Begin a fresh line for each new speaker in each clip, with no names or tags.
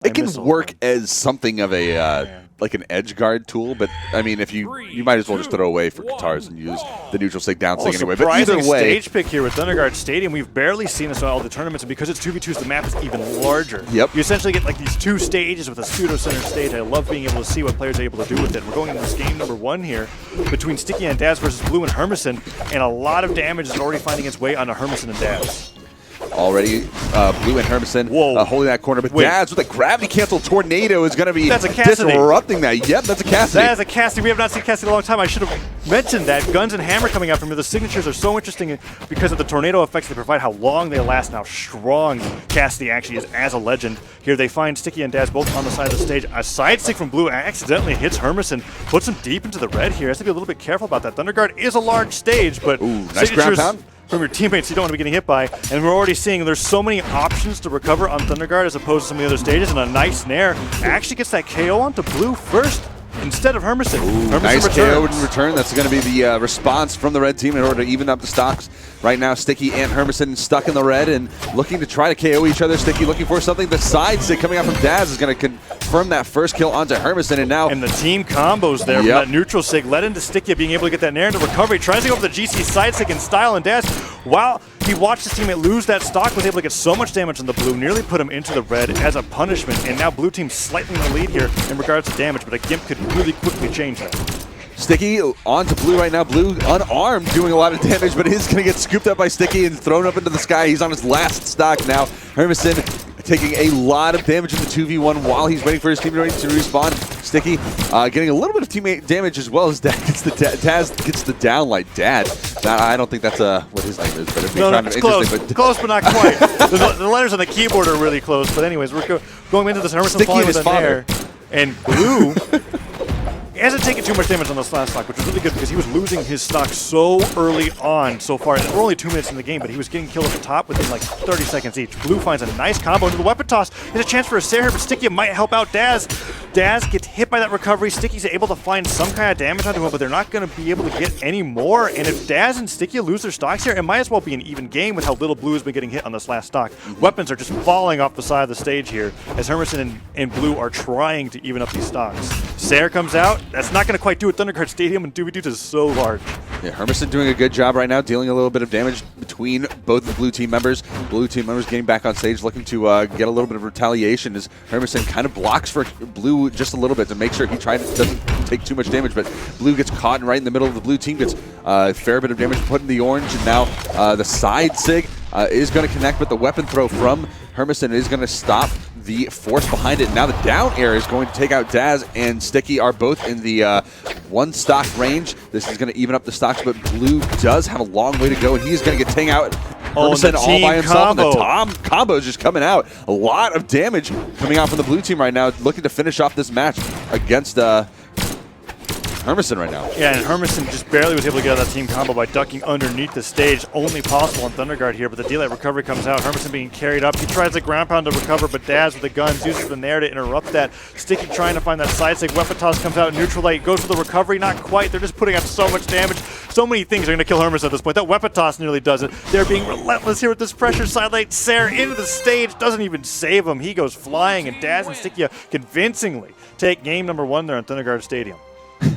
It can work as something of a like an edge guard tool, but I mean, if you might as well just throw away for guitars and use the neutral sig down sig anyway. But either way,
stage pick here with Thunderguard Stadium. We've barely seen this in all the tournaments, and because it's 2v2s, the map is even larger.
Yep.
You essentially get like these 2 stages with a pseudo center stage. I love being able to see what players are able to do with it. We're going into this game number 1 here between Stikieuh and Daz versus Blue and hermisen, and a lot of damage is already finding its way onto hermisen and Daz.
Already, Blue and hermisen holding that corner, but Daz with a gravity cancel tornado is going to be disrupting that. Yep, that's a Cassidy.
That is a Cassidy. We have not seen Cassidy in a long time. I should have mentioned that. Guns and Hammer coming out from here. The signatures are so interesting because of the tornado effects they provide, how long they last, and how strong Cassidy actually is as a legend. Here they find Stikieuh and Daz both on the side of the stage. A side stick from Blue accidentally hits hermisen, puts him deep into the red here. Has to be a little bit careful about that. Thunderguard is a large stage, but
nice ground pound
from your teammates you don't want to be getting hit by, and we're already seeing there's so many options to recover on Thunderguard as opposed to some of the other stages, and a nice snare actually gets that KO onto Blue first instead of hermisen.
Nice KO in return. That's going to be the response from the red team in order to even up the stocks. Right now, Sticky and hermisen stuck in the red and looking to try to KO each other. Sticky looking for something. The side stick coming out from Daz is going to confirm that first kill onto hermisen, and now...
And the team combos there from that neutral sig led into Stikieuh being able to get that nair into recovery. Tries to go for the GC side stick in style, and Daz, while he watched his teammate lose that stock, was able to get so much damage on the Blue, nearly put him into the red as a punishment, and now Blue team slightly in the lead here in regards to damage, but a Gimp could really quickly change that.
Sticky onto Blue right now. Blue unarmed, doing a lot of damage, but he's going to get scooped up by Sticky and thrown up into the sky. He's on his last stock now. hermisen taking a lot of damage in the 2v1 while he's waiting for his teammate to respawn. Sticky getting a little bit of teammate damage as well as Daz gets the down like Dad. I don't think that's what his name is, but it'd be kind of
close.
But
close, but not quite. the letters on the keyboard are really close. But anyways, we're going into this hermisen falling with a nair, and Blue hasn't taken too much damage on this last stock, which was really good because he was losing his stock so early on so far. We're only 2 minutes in the game, but he was getting killed at the top within like 30 seconds each. Blue finds a nice combo into the weapon toss. There's a chance for a Sair here, but Stikieuh might help out Daz. Daz gets hit by that recovery. Stikieuh's able to find some kind of damage onto him, but they're not going to be able to get any more. And if Daz and Stikieuh lose their stocks here, it might as well be an even game with how little Blue has been getting hit on this last stock. Weapons are just falling off the side of the stage here as hermisen and Blue are trying to even up these stocks. Sair comes out. That's not going to quite do it. Thunderguard Stadium and 2v2 is so large.
Yeah, hermisen doing a good job right now, dealing a little bit of damage between both the blue team members. Blue team members getting back on stage, looking to get a little bit of retaliation as hermisen kind of blocks for Blue just a little bit to make sure he doesn't take too much damage, but Blue gets caught right in the middle of the blue team, gets a fair bit of damage put in the orange, and now the side sig is going to connect, but the weapon throw from hermisen is going to stop the force behind it. Now the down air is going to take out Daz and Sticky are both in the 1 stock range. This is going to even up the stocks, but Blue does have a long way to go, and he's going to get Ting out. hermisen all by himself, and the combo is just coming out. A lot of damage coming out from the blue team right now, looking to finish off this match against hermisen right now.
Yeah, and hermisen just barely was able to get out of that team combo by ducking underneath the stage. Only possible on Thunderguard here, but the daylight recovery comes out. hermisen being carried up. He tries the ground pound to recover, but Daz with the guns uses the nair to interrupt that. Sticky trying to find that side stick. Weapon toss comes out. Neutral light goes for the recovery. Not quite. They're just putting out so much damage. So many things are going to kill hermisen at this point. That weapon toss nearly does it. They're being relentless here with this pressure. Side light Sair into the stage. Doesn't even save him. He goes flying, and Daz and Stikieuh convincingly take game number 1 there on Thunderguard Stadium.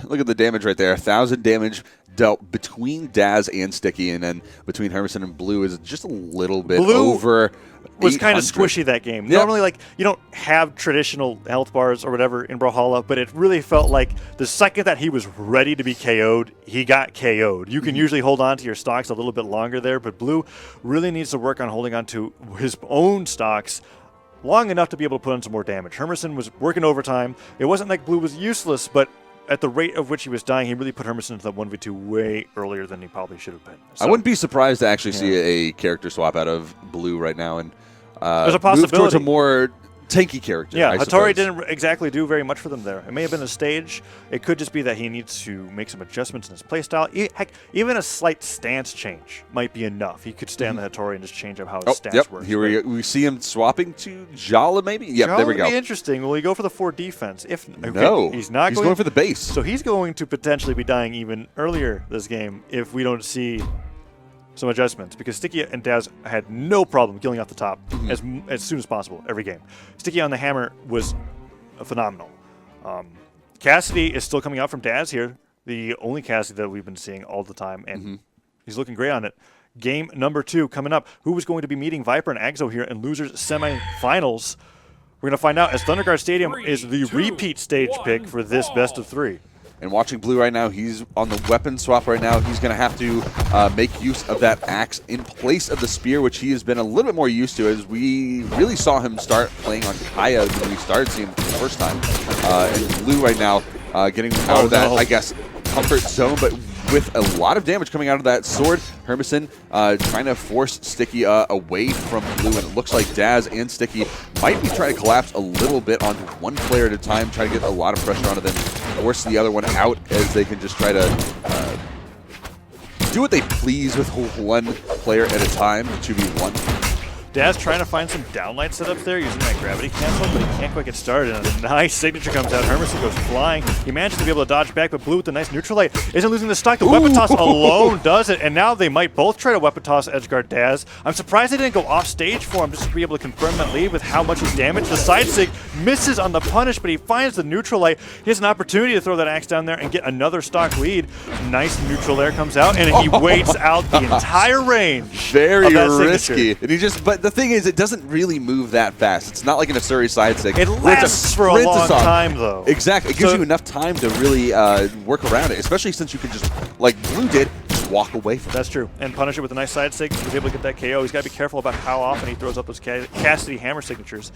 Look at the damage right there. 1,000 damage dealt between Daz and Sticky, and then between hermisen and Blue is just a little bit over.
Was kind of squishy that game. Yep. Normally, like, you don't have traditional health bars or whatever in Brawlhalla, but it really felt like the second that he was ready to be KO'd, he got KO'd. You can usually hold on to your stocks a little bit longer there, but Blue really needs to work on holding on to his own stocks long enough to be able to put on some more damage. hermisen was working overtime. It wasn't like Blue was useless, but at the rate of which he was dying, he really put hermisen into that 1v2 way earlier than he probably should have been. So,
I wouldn't be surprised to actually see a character swap out of Blue right now and
there's a possibility.
move towards a more tanky character.
Yeah, Hattori didn't exactly do very much for them there. It may have been a stage. It could just be that he needs to make some adjustments in his playstyle. Heck, even a slight stance change might be enough. He could stay on the Hattori and just change up how his stance works.
Here we see him swapping to Jala, maybe? Yep, there we go.
Would be interesting. Will he go for the 4 defense?
No,
he's not.
He's going for the base.
So he's going to potentially be dying even earlier this game if we don't see some adjustments because Stikieuh and Daz had no problem killing off the top as soon as possible every game. Stikieuh on the hammer was phenomenal. Cassidy is still coming out from Daz here, the only Cassidy that we've been seeing all the time, and he's looking great on it. Game number 2 coming up. Who is going to be meeting Viper and Axo here in losers semifinals? We're going to find out as Thunderguard Stadium is the repeat stage pick for this best of 3.
And watching Blue right now, he's on the weapon swap right now. He's going to have to make use of that axe in place of the spear, which he has been a little bit more used to, as we really saw him start playing on Kaya when we started seeing him for the first time. And Blue right now getting out of that, I guess, comfort zone, but with a lot of damage coming out of that sword. Hermisen trying to force Stikieuh away from Blue, and it looks like Daz and Stikieuh might be trying to collapse a little bit onto one player at a time, try to get a lot of pressure onto them, force the other one out as they can just try to do what they please with one player at a time, 2v1.
Daz trying to find some downlight setups there using that gravity cancel, but he can't quite get started. And a nice signature comes out. Hermisen goes flying. He manages to be able to dodge back, but Blue with the nice neutral light isn't losing the stock. The weapon toss alone does it, and now they might both try to weapon toss edgeguard Daz. I'm surprised they didn't go off stage for him just to be able to confirm that lead with how much he's damaged. The side sig misses on the punish, but he finds the neutral light. He has an opportunity to throw that axe down there and get another stock lead. Nice neutral there comes out, and he waits out the entire range.
Very risky. And he just, but the thing is, it doesn't really move that fast. It's not like an Asuri side stick.
It lasts for a long time, though.
Exactly. It gives you enough time to really work around it, especially since you can just, like Blue did, just walk away from it.
That's true. And punish it with a nice side stick. He was able to get that KO. He's got to be careful about how often he throws up those Cassidy hammer signatures.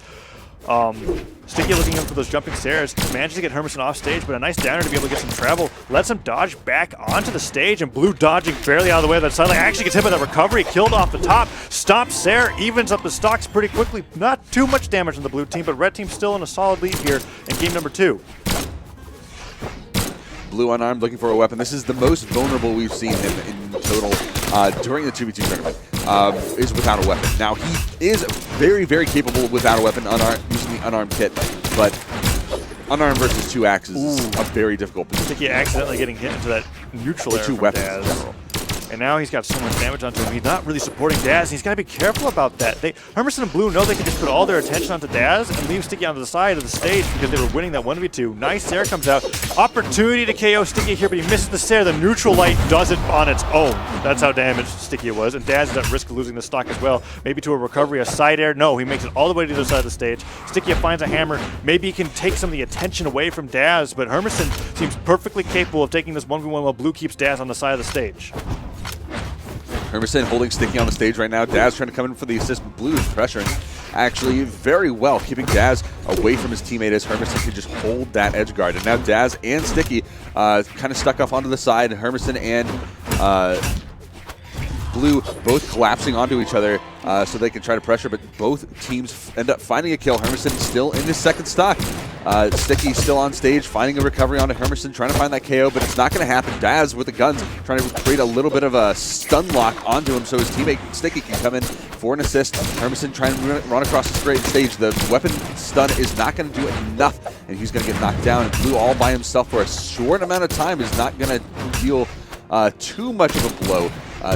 Stikieuh looking in for those jumping stairs, manages to get Hermisen off stage, but a nice downer to be able to get some travel, lets him dodge back onto the stage, and Blue dodging barely out of the way of that side. Actually gets hit by that recovery, killed off the top, stops there, evens up the stocks pretty quickly. Not too much damage on the blue team, but red team still in a solid lead here in game number 2.
Blue unarmed, looking for a weapon. This is the most vulnerable we've seen him in total during the 2v2 tournament, is without a weapon. Now, he is very, very capable without a weapon, using the unarmed kit, but unarmed versus 2 axes is a very difficult position.
Stikieuh accidentally getting hit into that neutral
or
air
2
from
weapons.
Daz. And now he's got so much damage onto him. He's not really supporting Daz. He's got to be careful about that. Hermisen and Blue know they can just put all their attention onto Daz and leave Stikieuh onto the side of the stage because they were winning that 1v2. Nice Sair comes out. Opportunity to KO Stikieuh here, but he misses the Sair. The neutral light does it on its own. That's how damaged Stikieuh was. And Daz is at risk of losing the stock as well. Maybe to a recovery, a side air. No, he makes it all the way to the other side of the stage. Stikieuh finds a hammer. Maybe he can take some of the attention away from Daz, but Hermisen seems perfectly capable of taking this 1v1 while Blue keeps Daz on the side of the stage.
Hermisen holding Stikieuh on the stage right now. Daz trying to come in for the assist, but Blue is pressuring actually very well, keeping Daz away from his teammate as Hermisen can just hold that edge guard. And now Daz and Stikieuh kind of stuck off onto the side. Hermisen and Blue both collapsing onto each other so they can try to pressure, but both teams end up finding a kill. Hermisen still in his second stock. Stikieuh still on stage, finding a recovery onto Hermisen, trying to find that KO, but it's not going to happen. Daz with the guns, trying to create a little bit of a stun lock onto him so his teammate Stikieuh can come in for an assist. Hermisen trying to run across the straight stage. The weapon stun is not going to do enough, and he's going to get knocked down. And Blue all by himself for a short amount of time is not going to deal too much of a blow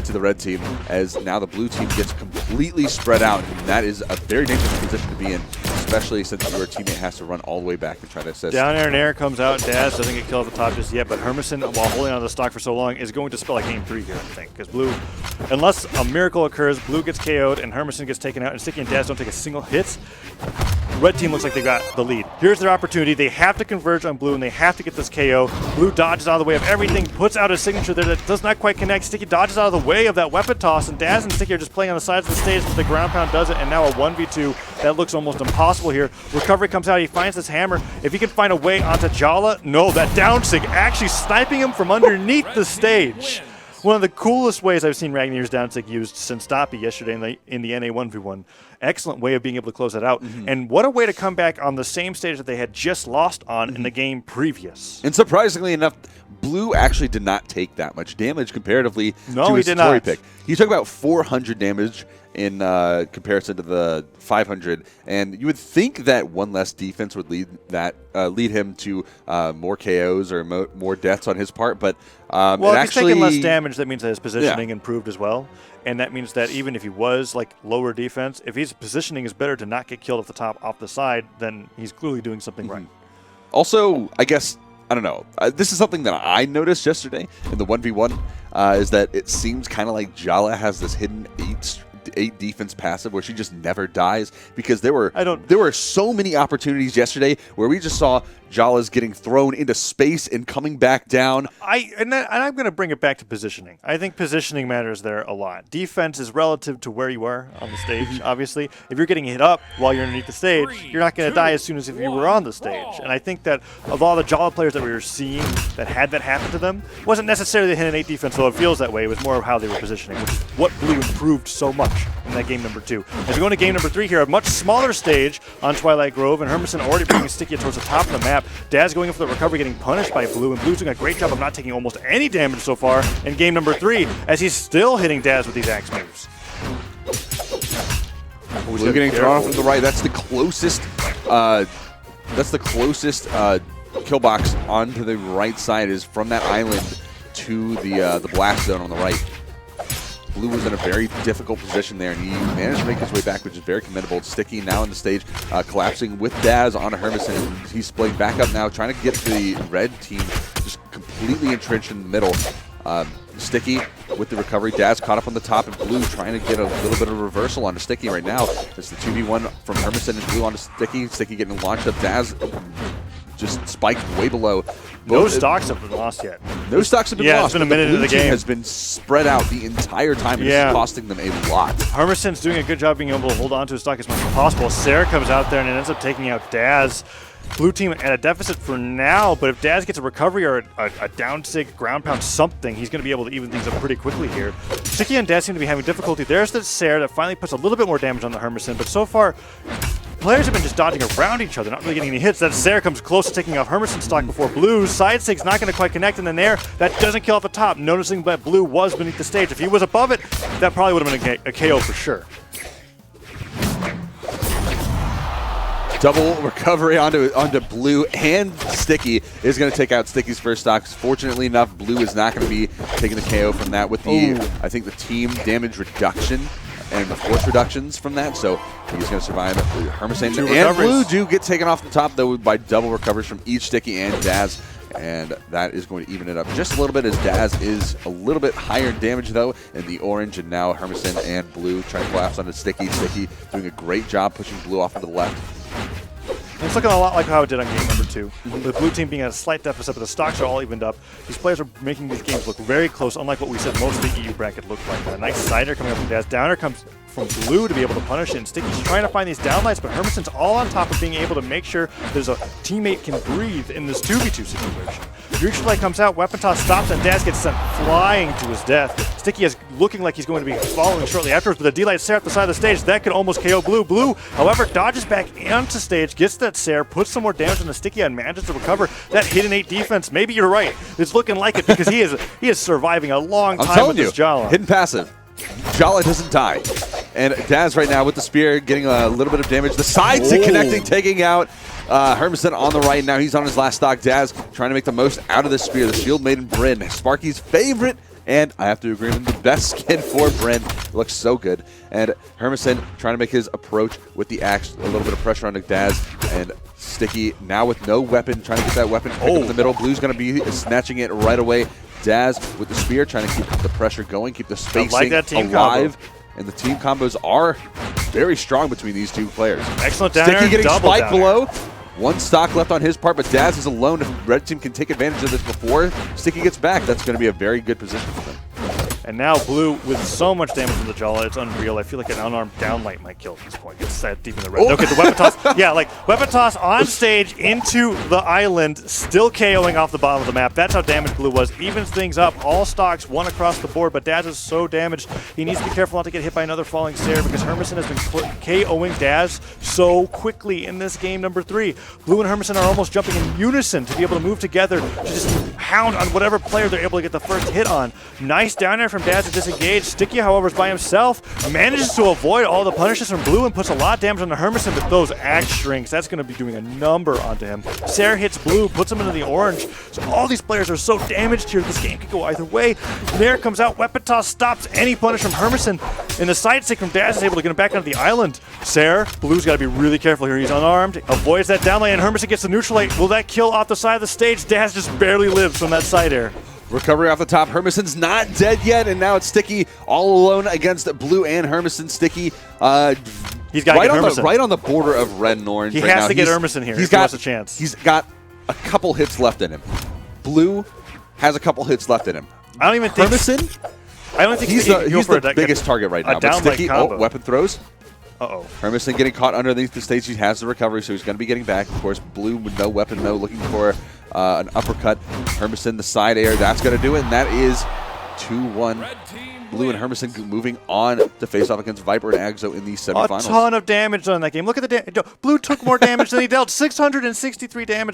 to the red team, as now the blue team gets completely spread out, and that is a very dangerous position to be in, especially since your teammate has to run all the way back and try to assist.
Down air and air comes out. Daz doesn't get killed at the top just yet, but Hermisen, while holding on to the stock for so long, is going to spell a game 3 here, I think, because Blue, unless a miracle occurs, Blue gets KO'd and Hermisen gets taken out, and Stikieuh and Daz don't take a single hit. Red team looks like they got the lead. Here's their opportunity. They have to converge on Blue, and they have to get this KO. Blue dodges out of the way of everything, puts out a signature there that does not quite connect. Stikieuh dodges out of the way of that weapon toss, and Daz and Stikieuh are just playing on the sides of the stage, but the ground pound does it, and now a 1v2. That looks almost impossible here. Recovery comes out. He finds this hammer. If he can find a way onto Jala, no, that down sig actually sniping him from underneath the stage. One of the coolest ways I've seen Ragnar's down sig used since Stoppy yesterday in the NA 1v1. Excellent way of being able to close that out. And what a way to come back on the same stage that they had just lost on in the game previous.
And surprisingly enough, Blue actually did not take that much damage comparatively to his
he did
Satori
not.
pick. He took about 400 damage in comparison to the 500, and you would think that one less defense would lead him to more KOs or more deaths on his part, but
well, if he's taking less damage, that means that his positioning improved as well. And that means that even if he was like lower defense, if his positioning is better to not get killed off the top, off the side, then he's clearly doing something right.
Also, I guess, I don't know, this is something that I noticed yesterday in the 1v1, is that it seems kind of like Brawlhalla has this hidden 8 defense passive where she just never dies, because there were so many opportunities yesterday where we just saw Brawlhalla's getting thrown into space and coming back down.
And I'm going to bring it back to positioning. I think positioning matters there a lot. Defense is relative to where you are on the stage, obviously. If you're getting hit up while you're underneath the stage, you're not going to die as soon as if you were on the stage. And I think that of all the Brawlhalla players that we were seeing that had that happen to them, wasn't necessarily the hit and 8 defense, though it feels that way. It was more of how they were positioning, which is what Blue improved so much in that game number 2. As we go into game number 3 here, a much smaller stage on Twilight Grove, and hermisen already bringing Stikieuh towards the top of the map. Daz going in for the recovery, getting punished by Blue, and Blue's doing a great job of not taking almost any damage so far in game number 3, as he's still hitting Daz with these axe moves.
Blue getting thrown off to the right. That's the closest. Kill box onto the right side is from that island to the blast zone on the right. Blue was in a very difficult position there, and he managed to make his way back, which is very commendable. Sticky now on the stage, collapsing with Daz on hermisen. He's splaying back up now, trying to get the red team just completely entrenched in the middle. Sticky with the recovery. Daz caught up on the top, and Blue trying to get a little bit of a reversal onto Sticky right now. It's the 2v1 from hermisen and Blue onto Sticky. Sticky getting launched up. Daz just spiked way below.
No stocks have been lost yet.
No stocks have been lost.
It's been a minute into the game.
Has been spread out the entire time, and it's costing them a lot.
hermisen's doing a good job being able to hold on to his stock as much as possible. Sarah comes out there and it ends up taking out Daz. Blue team at a deficit for now, but if Daz gets a recovery or a down sig, ground pound, something, he's going to be able to even things up pretty quickly here. Stikieuh and Daz seem to be having difficulty. There's the Sarah that finally puts a little bit more damage on the hermisen, but so far, players have been just dodging around each other, not really getting any hits. That Sarah comes close to taking off hermisen's stock before Blue's side sig's not going to quite connect, and then there, that doesn't kill off the top, noticing that Blue was beneath the stage. If he was above it, that probably would have been a KO for sure.
Double recovery onto Blue, and Sticky is going to take out Sticky's first stocks. Fortunately enough, Blue is not going to be taking the KO from that with the, I think, the team damage reduction and the force reductions from that, so he's going to survive. hermisen and Blue do get taken off the top, though, by double recoveries from each Sticky and Daz, and that is going to even it up just a little bit, as Daz is a little bit higher in damage, though, in the orange, and now hermisen and Blue trying to collapse onto Sticky. Sticky doing a great job pushing Blue off to the left.
It's looking a lot like how it did on game number 2. With the blue team being at a slight deficit, but the stocks are all evened up. These players are making these games look very close, unlike what we said most of the EU bracket looked like. A nice sider coming up from Daz. Downer comes from Blue to be able to punish it, and Sticky's trying to find these downlights, but hermisen's all on top of being able to make sure there's a teammate can breathe in this 2v2 situation. Future Light comes out, weapon toss stops, and Daz gets sent flying to his death. Sticky is looking like he's going to be following shortly afterwards, but the D-Light Sarah at the side of the stage, that could almost KO Blue. Blue, however, dodges back onto stage, gets that Sarah, puts some more damage on the Sticky, and manages to recover that hidden 8 defense. Maybe you're right. It's looking like it, because he is surviving a long time with this Brawlhalla.
Hidden passive. Brawlhalla doesn't die. And Daz right now with the spear getting a little bit of damage. The side stick connecting, taking out hermisen on the right. Now he's on his last stock. Daz trying to make the most out of this spear. The Shield Maiden Brynn, Sparky's favorite, and I have to agree with him, the best skin for Brynn. It looks so good. And hermisen trying to make his approach with the axe, a little bit of pressure on Daz, and Sticky now with no weapon, trying to get that weapon pick up in the middle. Blue's going to be snatching it right away. Daz with the spear, trying to keep the pressure going, keep the spacing alive. And the team combos are very strong between these two players.
Excellent down
Sticky getting spiked below.
There.
One stock left on his part, but Daz is alone. If red team can take advantage of this before Sticky gets back, that's going to be a very good position for them.
And now Blue with so much damage from the Brawlhalla, it's unreal. I feel like an unarmed downlight might kill at this point. It's that deep in the red. Okay, the weapon toss. Yeah, like weapon toss on stage into the island, still KOing off the bottom of the map. That's how damaged Blue was. Evens things up. All stocks, one across the board, but Daz is so damaged. He needs to be careful not to get hit by another falling Sarah, because hermisen has been KOing Daz so quickly in this game number 3. Blue and hermisen are almost jumping in unison to be able to move together to just pound on whatever player they're able to get the first hit on. Nice down there from Daz to disengage. Stikieuh, however, is by himself, manages to avoid all the punishes from Blue and puts a lot of damage on the hermisen, but those axe strings, that's going to be doing a number onto him. Sarah hits Blue, puts him into the orange. So all these players are so damaged here, this game could go either way. Nair comes out, weapon toss stops any punish from hermisen, and the side stick from Daz is able to get him back onto the island. Sarah, Blue's got to be really careful here. He's unarmed, avoids that down lane, and hermisen gets the neutral lane. Will that kill off the side of the stage? Daz just barely lives from that side air.
Recovery off the top. Hermisen's not dead yet, and now it's Sticky all alone against Blue and hermisen. Sticky,
he's got
right on the border of red and orange.
He
right
has
now.
to get hermisen here.
He's got
a chance.
He's got a couple hits left in him. Blue has a couple hits left in him.
I don't even think
hermisen.
I don't think
he's the biggest target right now. But Sticky, weapon throws.
Uh-oh.
hermisen getting caught underneath the stage. He has the recovery, so he's going to be getting back. Of course, Blue with no weapon, looking for an uppercut. hermisen, the side air, that's going to do it, and that is 2-1. Blue and hermisen moving on to face off against Viper and Agzo in the semifinals.
A ton of damage on that game. Look at the damage. Blue took more damage than he dealt. 663 damage.